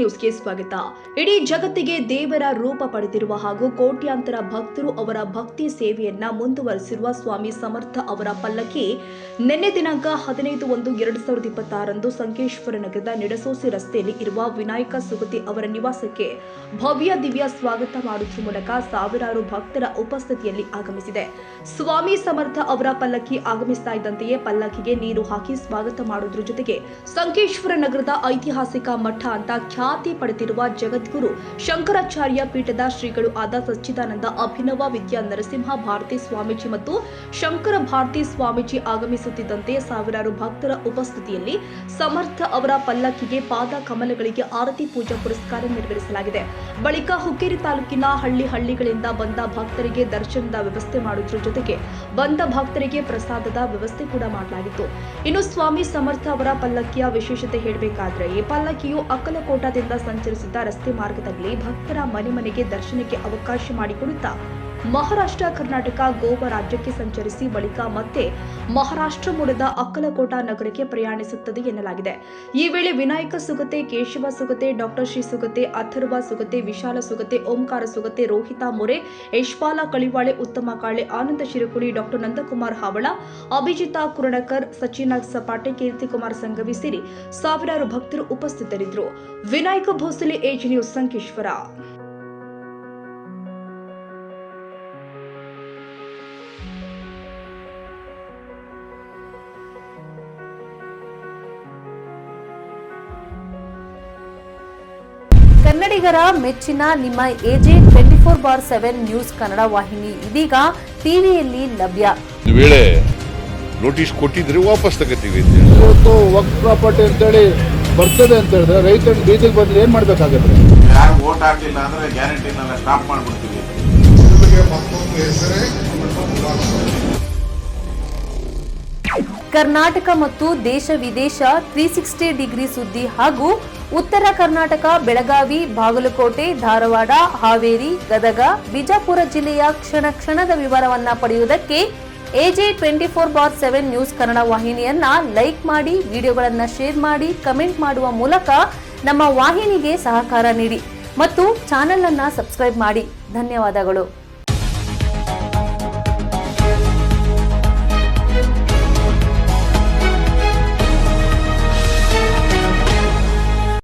ನ್ಯೂಸ್ಗೆ ಸ್ವಾಗತ. ಇಡೀ ಜಗತ್ತಿಗೆ ದೇವರ ರೂಪ ಪಡೆದಿರುವ ಹಾಗೂ ಕೋಟ್ಯಾಂತರ ಭಕ್ತರು ಅವರ ಭಕ್ತಿ ಸೇವೆಯನ್ನ ಮುಂದುವರೆಸಿರುವ ಸ್ವಾಮಿ ಸಮರ್ಥ ಅವರ ಪಲ್ಲಕ್ಕಿ ನಿನ್ನೆ ದಿನಾಂಕ 15/1/2026 ಸಂಕೇಶ್ವರ ನಗರದ ನಿಡಸೋಸಿ ರಸ್ತೆಯಲ್ಲಿ ಇರುವ ವಿನಾಯಕ ಸುಗತಿ ಅವರ ನಿವಾಸಕ್ಕೆ ಭವ್ಯ ದಿವ್ಯ ಸ್ವಾಗತ ಮಾಡುವ ಮೂಲಕ ಸಾವಿರಾರು ಭಕ್ತರ ಉಪಸ್ಥಿತಿಯಲ್ಲಿ ಆಗಮಿಸಿದೆ. ಸ್ವಾಮಿ ಸಮರ್ಥ ಅವರ ಪಲ್ಲಕ್ಕಿ ಆಗಮಿಸ್ತಾ ಇದ್ದಂತೆಯೇ ಪಲ್ಲಕ್ಕಿಗೆ ನೀರು ಹಾಕಿ ಸ್ವಾಗತ ಮಾಡುವುದರ ಜೊತೆಗೆ ಸಂಕೇಶ್ವರ ನಗರದ ಐತಿಹಾಸಿಕ ಮಠ ಅಂತ ಖ್ಯಾತಿ ಪಡೆದಿರುವ ಜಗದ್ಗುರು ಶಂಕರಾಚಾರ್ಯ ಪೀಠದ ಶ್ರೀಗಳು ಆದ ಸಚ್ಚಿದಾನಂದ ಅಭಿನವ ವಿದ್ಯಾ ನರಸಿಂಹ ಭಾರತಿ ಸ್ವಾಮೀಜಿ ಮತ್ತು ಶಂಕರ ಭಾರತಿ ಸ್ವಾಮೀಜಿ ಆಗಮಿಸುತ್ತಿದ್ದಂತೆ ಸಾವಿರಾರು ಭಕ್ತರ ಉಪಸ್ಥಿತಿಯಲ್ಲಿ ಸಮರ್ಥ ಅವರ ಪಲ್ಲಕ್ಕಿಗೆ ಪಾದ ಕಮಲಗಳಿಗೆ ಆರತಿ ಪೂಜಾ ಪುರಸ್ಕಾರ ನೆರವೇರಿಸಲಾಗಿದೆ. ಬಳಿಕ ಹುಕ್ಕೇರಿ ತಾಲೂಕಿನ ಹಳ್ಳಿಗಳಿಂದ ಬಂದ ಭಕ್ತರಿಗೆ ದರ್ಶನದ ವ್ಯವಸ್ಥೆ ಮಾಡುವುದರ ಜೊತೆಗೆ ಬಂದ ಭಕ್ತರಿಗೆ ಪ್ರಸಾದದ ವ್ಯವಸ್ಥೆ ಕೂಡ ಮಾಡಲಾಗಿತ್ತು. ಇನ್ನು ಸ್ವಾಮಿ ಸಮರ್ಥ ಅವರ ಪಲ್ಲಕ್ಕಿಯ ವಿಶೇಷತೆ ಹೇಳಬೇಕಾದ್ರೆ ಈ ಪಲ್ಲಕ್ಕಿಯು ಅಕ್ಕಲಕೋಟದಿಂದ ಸಂಚರಿಸಿದ್ದ ರಸ್ತೆ ಮಾರ್ಗದಲ್ಲಿ ಭಕ್ತರ ಮನೆಗೆ ದರ್ಶನಕ್ಕೆ ಅವಕಾಶ ಮಾಡಿಕೊಡುತ್ತಾ ಮಹಾರಾಷ್ಟ್ರ, ಕರ್ನಾಟಕ, ಗೋವಾ ರಾಜ್ಯಕ್ಕೆ ಸಂಚರಿಸಿ ಬಳಿಕ ಮತ್ತೆ ಮಹಾರಾಷ್ಟ್ರ ಮೂಲದ ಅಕ್ಕಲಕೋಟ ನಗರಕ್ಕೆ ಪ್ರಯಾಣಿಸುತ್ತದೆ ಎನ್ನಲಾಗಿದೆ. ಈ ವೇಳೆ ವಿನಾಯಕ ಸುಗತೆ, ಕೇಶವ ಸುಗತೆ, ಡಾಕ್ಟರ್ ಶ್ರೀ ಸುಗತೆ, ಅಥರ್ವ ಸುಗತೆ, ವಿಶಾಲ ಸುಗತೆ, ಓಂಕಾರ ಸುಗತೆ, ರೋಹಿತಾ ಮೊರೆ, ಯಶ್ಪಾಲ ಕಳಿವಾಳೆ, ಉತ್ತಮ ಕಾಳೆ, ಆನಂದ ಶಿರಕುಳಿ, ಡಾಕ್ಟರ್ ನಂದಕುಮಾರ್ ಹಾವಳ, ಅಭಿಜಿತಾ ಕುರಣಕರ್, ಸಚಿನ್ ಸಪಾಟೆ, ಕೀರ್ತಿಕುಮಾರ್ ಸಂಘವಿ ಸೇರಿ ಸಾವಿರಾರು ಭಕ್ತರು ಉಪಸ್ಥಿತರಿದ್ದರು. Vinayaka Bhosale, age news, Sankeshwar. ಕನ್ನಡಿಗರ ಮೆಚ್ಚಿನ ನಿಮ್ಮ ಎಜೆ 24/7 ನ್ಯೂಸ್ ಕನ್ನಡ ವಾಹಿನಿ ಇದೀಗ ಟಿವಿಯಲ್ಲಿ ಲಭ್ಯ. ವೇಳೆ ನೋಟಿಸ್ ಕೊಟ್ಟಿದ್ರೆ ವಾಪಸ್ ತಗೋತೀವಿ. ಇವತ್ತು ವಕ್ಫ್ ಪ್ರಾಪರ್ಟಿ ಅಂತೇಳಿ ಬರ್ತದೆ ಅಂತ ಹೇಳಿದ್ರೆ ರೈತರು ಬೀದಿಗೆ ಬಂದು ಏನ್ ಮಾಡ್ಬೇಕಾಗತ್ತೆ? ಯಾರು ವೋಟ್ ಹಾಕಲಿಲ್ಲ ಅಂದ್ರೆ ಗ್ಯಾರಂಟಿನೆಲ್ಲ ಸ್ಟಾಪ್ ಮಾಡ್ಬಿಡ್ತೀವಿ. ಕರ್ನಾಟಕ ಮತ್ತು ದೇಶ ವಿದೇಶ 360 ಡಿಗ್ರಿ ಸುದ್ದಿ ಹಾಗೂ ಉತ್ತರ ಕರ್ನಾಟಕ, ಬೆಳಗಾವಿ, ಬಾಗಲಕೋಟೆ, ಧಾರವಾಡ, ಹಾವೇರಿ, ಗದಗ, ಬಿಜಾಪುರ ಜಿಲ್ಲೆಯ ಕ್ಷಣದ ವಿವರವನ್ನ ಪಡೆಯುವುದಕ್ಕೆ ಎಜೆ 24/7 ನ್ಯೂಸ್ ಕನ್ನಡ ವಾಹಿನಿಯನ್ನ ಲೈಕ್ ಮಾಡಿ, ವಿಡಿಯೋಗಳನ್ನ ಶೇರ್ ಮಾಡಿ, ಕಮೆಂಟ್ ಮಾಡುವ ಮೂಲಕ ನಮ್ಮ ವಾಹಿನಿಗೆ ಸಹಕಾರ ನೀಡಿ ಮತ್ತು ಚಾನೆಲ್ ಅನ್ನ ಸಬ್ಸ್ಕ್ರೈಬ್ ಮಾಡಿ. ಧನ್ಯವಾದಗಳು.